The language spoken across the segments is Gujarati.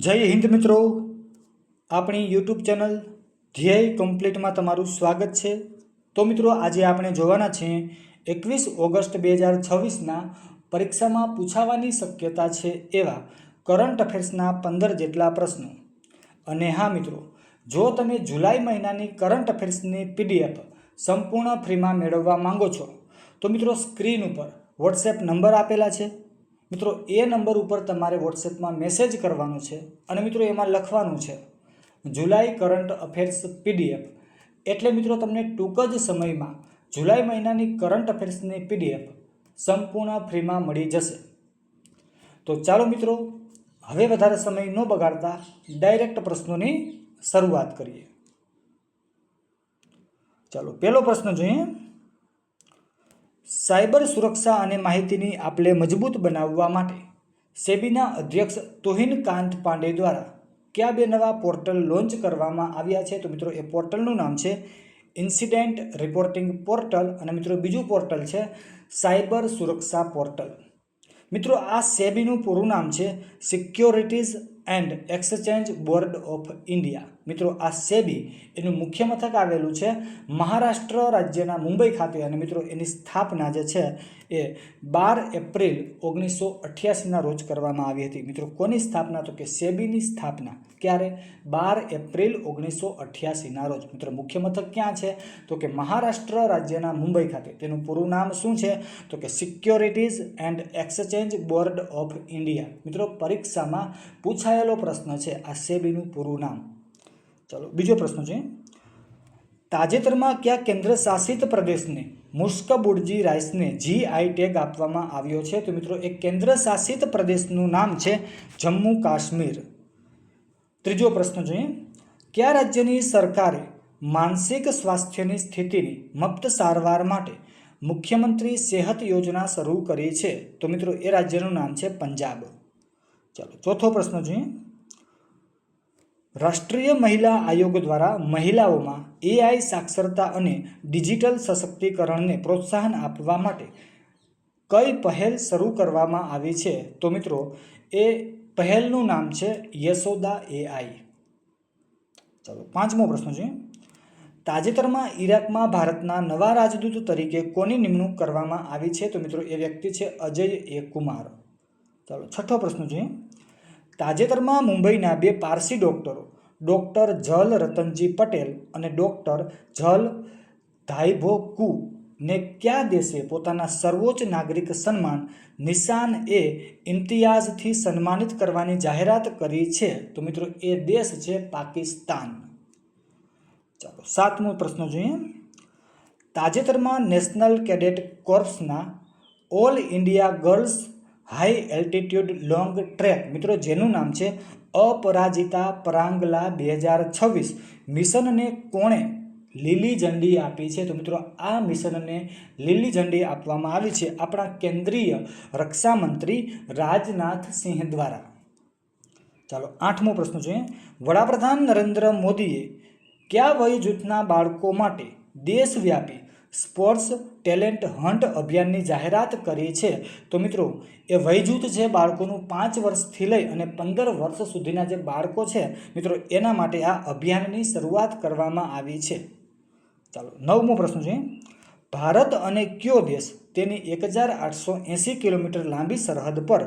જય હિન્દ મિત્રો, આપણી યુટ્યુબ ચેનલ ધ્યેય કમ્પ્લીટમાં તમારું સ્વાગત છે। તો મિત્રો આજે આપણે જોવાના છીએ 21 ઓગસ્ટ 2026ના પરીક્ષામાં પૂછાવાની શક્યતા છે એવા કરંટ અફેર્સના 15 જેટલા પ્રશ્નો। અને હા મિત્રો, જો તમે જુલાઈ મહિનાની કરંટ અફેર્સની પીડીએફ સંપૂર્ણ ફ્રીમાં મેળવવા માંગો છો તો મિત્રો સ્ક્રીન ઉપર વોટ્સએપ નંબર આપેલા છે। મિત્રો એ નંબર ઉપર તમારે વોટ્સએપમાં મેસેજ કરવાનો છે અને મિત્રો એમાં લખવાનું છે જુલાઈ કરંટ અફેર્સ પીડીએફ। એટલે મિત્રો તમને ટૂંક જ સમયમાં જુલાઈ મહિનાની કરંટ અફેર્સની પીડીએફ સંપૂર્ણ ફ્રીમાં મળી જશે। તો ચાલો મિત્રો, હવે વધારે સમય ન બગાડતા ડાયરેક્ટ પ્રશ્નોની શરૂઆત કરીએ। ચાલો પહેલો પ્રશ્ન જોઈએ। સાયબર સુરક્ષા અને માહિતીની આપલે મજબૂત બનાવવા માટે સેબીના અધ્યક્ષ તુહિન કાંત પાંડે દ્વારા કયા બે નવા પોર્ટલ લોન્ચ કરવામાં આવ્યા છે? તો મિત્રો એ પોર્ટલનું નામ છે ઇન્સિડેન્ટ રિપોર્ટિંગ પોર્ટલ અને મિત્રો બીજું પોર્ટલ છે સાયબર સુરક્ષા પોર્ટલ। મિત્રો આ સેબીનું પૂરું નામ છે securities and exchange board of India. મિત્રો આ સેબી એનું મુખ્ય મથક આવેલું છે મહારાષ્ટ્ર રાજ્યના મુંબઈ ખાતે અને મિત્રો એની સ્થાપના જે છે એ 12 એપ્રિલ 1988ના રોજ કરવામાં આવી હતી। મિત્રો કોની સ્થાપના? તો કે સેબીની સ્થાપના ક્યારે? 12 એપ્રિલ 1988ના રોજ। મિત્રો મુખ્ય મથક ક્યાં છે? તો કે મહારાષ્ટ્ર રાજ્યના મુંબઈ ખાતે। તેનું પૂરું નામ શું છે? તો કે securities and exchange board of India. મિત્રો પરીક્ષામાં પૂછાયેલો પ્રશ્ન છે આ સેબીનું પૂરું નામ। ચાલો બીજો પ્રશ્ન છે, તાજેતરમાં કયા કેન્દ્ર શાસિત પ્રદેશને મુસ્કબુડજી રાઈસને જીઆઈ ટેગ આપવામાં આવ્યો છે? તો મિત્રો એક કેન્દ્ર શાસિત પ્રદેશનું નામ છે જમ્મુ કાશ્મીર। ત્રીજો પ્રશ્ન જોઈએ, કયા રાજ્યની સરકારે માનસિક સ્વાસ્થ્યની સ્થિતિની મફત સારવાર માટે મુખ્યમંત્રી સેહત યોજના શરૂ કરી છે? તો મિત્રો એ રાજ્યનું નામ છે પંજાબ। ચાલો ચોથો પ્રશ્ન જોઈએ, રાષ્ટ્રીય મહિલા આયોગ દ્વારા મહિલાઓમાં એઆઈ સાક્ષરતા અને ડિજિટલ સશક્તિકરણને પ્રોત્સાહન આપવા માટે કઈ પહેલ શરૂ કરવામાં આવી છે? તો મિત્રો એ પહેલનું નામ છે યશોદા એઆઈ। ચાલો પાંચમો પ્રશ્ન છે, તાજેતરમાં ઈરાકમાં ભારતના નવા રાજદૂત તરીકે કોની નિમણૂક કરવામાં આવી છે? તો મિત્રો એ વ્યક્તિ છે અજય એ કુમાર। ચાલો છઠ્ઠો પ્રશ્ન છે, તાજેતરમાં મુંબઈના બે પારસી ડોક્ટરો ડોક્ટર જલ રતનજી પટેલ અને ડોક્ટર જલ ધાઈભોકુ ને કયા દેશે પોતાના સર્વોચ્ચ નાગરિક સન્માન નિશાન એ ઇમ્તિયાઝથી સન્માનિત કરવાની જાહેરાત કરી છે? તો મિત્રો એ દેશ છે પાકિસ્તાન। ચાલો સાતમો પ્રશ્ન જોઈએ, તાજેતરમાં નેશનલ કેડેટ કોર્પ્સના all India girls high altitude long trek, મિત્રો જેનું નામ છે અપરાજિતા પરાંગલા 2026 મિશનને કોણે લીલી ઝંડી આપી છે? તો મિત્રો આ મિશનને લીલી ઝંડી આપવામાં આવી છે આપણા કેન્દ્રીય રક્ષા મંત્રી રાજનાથ સિંહ દ્વારા। ચાલો આઠમો પ્રશ્ન છે, વડાપ્રધાન નરેન્દ્ર મોદીએ કયા વય જૂથના બાળકો માટે દેશવ્યાપી સ્પોર્ટ્સ ટેલેન્ટ હન્ટ અભિયાનની જાહેરાત કરી છે? તો મિત્રો એ વયજૂથ છે બાળકોનું 5 વર્ષથી લઈ અને 15 વર્ષ સુધીના જે બાળકો છે મિત્રો એના માટે આ અભિયાનની શરૂઆત કરવામાં આવી છે। ચાલો નવમો પ્રશ્ન છે, ભારત અને કયો દેશ તેની 1880 કિલોમીટર લાંબી સરહદ પર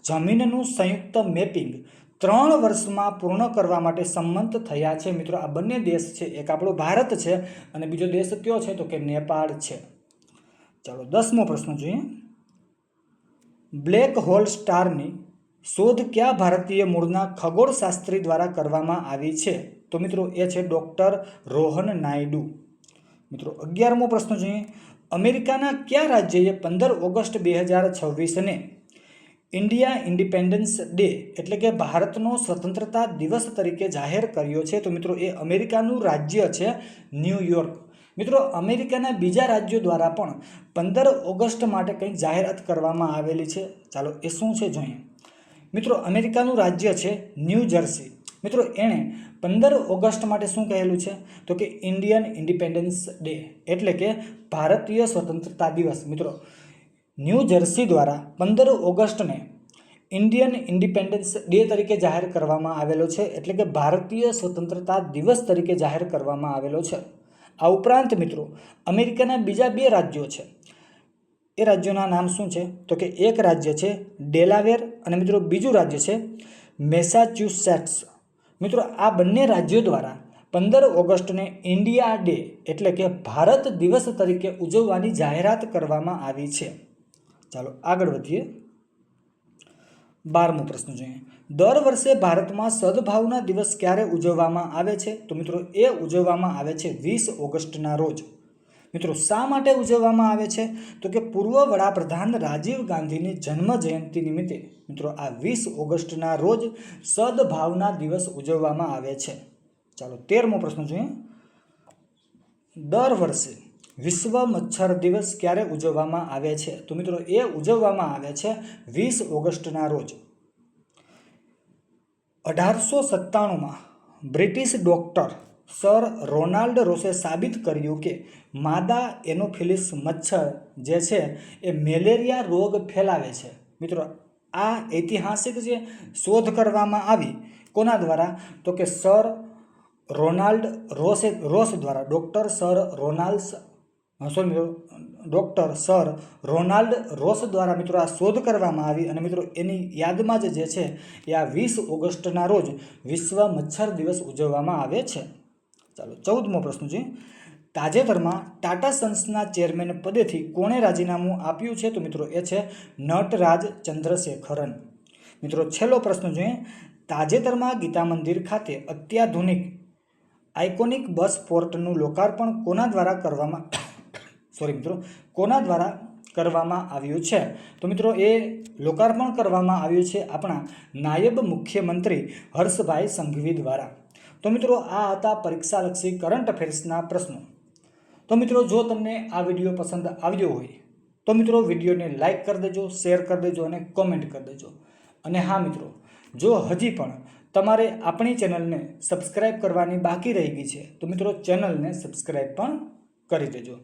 જમીનનું સંયુક્ત મેપિંગ 3 વર્ષમાં પૂર્ણ કરવા માટે સંમત થયા છે? મિત્રો આ બંને દેશ છે, એક આપણો ભારત છે અને બીજો દેશ કયો છે? તો કે નેપાળ છે। ચાલો 10મો પ્રશ્ન જોઈએ, બ્લેક હોલ સ્ટારની શોધ કયા ભારતીય મૂળના ખગોળશાસ્ત્રી દ્વારા કરવામાં આવી છે? તો મિત્રો એ છે ડોક્ટર રોહન નાયડુ। મિત્રો 11મો પ્રશ્ન જોઈએ, અમેરિકાના કયા રાજ્યએ 15 ઓગસ્ટ 2026ને ઇન્ડિયા ઇન્ડિપેન્ડન્સ ડે એટલે કે ભારતનો સ્વતંત્રતા દિવસ તરીકે જાહેર કર્યો છે? તો મિત્રો એ અમેરિકાનું રાજ્ય છે ન્યૂયોર્ક। મિત્રો અમેરિકાના બીજા રાજ્યો દ્વારા પણ 15 ઓગસ્ટ માટે કંઈક જાહેરાત કરવામાં આવેલી છે। ચાલો એ શું છે જોઈએ। મિત્રો અમેરિકાનું રાજ્ય છે ન્યૂ જર્સી। મિત્રો એણે 15 ઓગસ્ટ માટે શું કહેલું છે? તો કે ઇન્ડિયન ઇન્ડિપેન્ડન્સ ડે એટલે કે ભારતીય સ્વતંત્રતા દિવસ। મિત્રો ન્યૂ જર્સી દ્વારા 15 ઓગસ્ટને ઇન્ડિયન ઇન્ડિપેન્ડન્સ ડે તરીકે જાહેર કરવામાં આવેલો છે, એટલે કે ભારતીય સ્વતંત્રતા દિવસ તરીકે જાહેર કરવામાં આવેલો છે. આ ઉપરાંત મિત્રો અમેરિકાના બીજા 2 રાજ્યો છે. એ રાજ્યોના નામ શું છે? તો કે એક રાજ્ય છે ડેલાવેર અને મિત્રો બીજું રાજ્ય છે મેસાચ્યુસેટ્સ. મિત્રો આ બંને રાજ્યો દ્વારા 15 ઓગસ્ટને ઇન્ડિયા ડે એટલે કે ભારત દિવસ તરીકે ઉજવવાની જાહેરાત કરવામાં આવી છે. ચાલો આગળ વધીએ. 12મો પ્રશ્ન જોઈએ. દર વર્ષે ભારતમાં સદભાવના દિવસ ક્યારે ઉજવવામાં આવે છે? તો મિત્રો એ ઉજવવામાં આવે છે 20 ઓગસ્ટના રોજ. મિત્રો શા માટે ઉજવવામાં આવે છે? તો કે પૂર્વ વડાપ્રધાન રાજીવ ગાંધીની જન્મ જયંતિ નિમિત્તે મિત્રો આ 20 ઓગસ્ટના રોજ સદભાવના દિવસ ઉજવવામાં આવે છે. ચાલો 13મો પ્રશ્ન જોઈએ. દર વર્ષે વિશ્વ મચ્છર દિવસ ક્યારે ઉજવવામાં આવે છે? તો મિત્રો એ ઉજવવામાં આવે છે 20 ઓગસ્ટના રોજ. 1897માં બ્રિટિશ ડોક્ટર સર રોનાલ્ડ રોસે સાબિત કર્યું કે માદા એનોફિલિસ મચ્છર જે છે એ મેલેરિયા રોગ ફેલાવે છે. મિત્રો આ ઐતિહાસિક જે શોધ કરવામાં આવી કોના દ્વારા? તો કે સર રોનાલ્ડ રોસ દ્વારા. ડૉક્ટર સર રોનાલ્ડ રોસ દ્વારા મિત્રો આ શોધ કરવામાં આવી અને મિત્રો એની યાદમાં જે છે એ આ 20 ઓગસ્ટના રોજ વિશ્વ મચ્છર દિવસ ઉજવવામાં આવે છે. ચાલો 14મો પ્રશ્ન છે. તાજેતરમાં ટાટા સન્સના ચેરમેન પદેથી કોણે રાજીનામું આપ્યું છે? તો મિત્રો એ છે નટરાજ ચંદ્રશેખરન. મિત્રો છેલ્લો પ્રશ્ન જોઈએ. તાજેતરમાં ગીતા મંદિર ખાતે અત્યાધુનિક આઇકોનિક બસ પોર્ટનું લોકાર્પણ કોના દ્વારા કરવામાં આવ્યું છે? તો મિત્રો એ લોકાર્પણ કરવામાં આવ્યું છે આપણા નાયબ મુખ્યમંત્રી હર્ષભાઈ સંઘવી દ્વારા. તો મિત્રો આ હતા પરીક્ષાલક્ષી કરંટ અફેર્સના પ્રશ્નો. તો મિત્રો જો તમને આ વિડીયો પસંદ આવ્યો હોય તો મિત્રો વિડીયોને લાઇક કરી દેજો, શેર કરી દેજો અને કોમેન્ટ કરી દેજો. અને હા મિત્રો, જો હજી પણ તમારે આપણી ચેનલને સબસ્ક્રાઈબ કરવાની બાકી રહી ગઈ છે તો મિત્રો ચેનલને સબસ્ક્રાઈબ પણ કરી દેજો.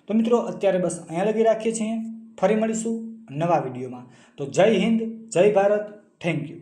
તો મિત્રો અત્યારે બસ અહીંયા લગી રાખીએ છીએ. ફરી મળીશું નવા વિડીયોમાં. તો જય હિન્દ, જય ભારત, થેન્ક યુ.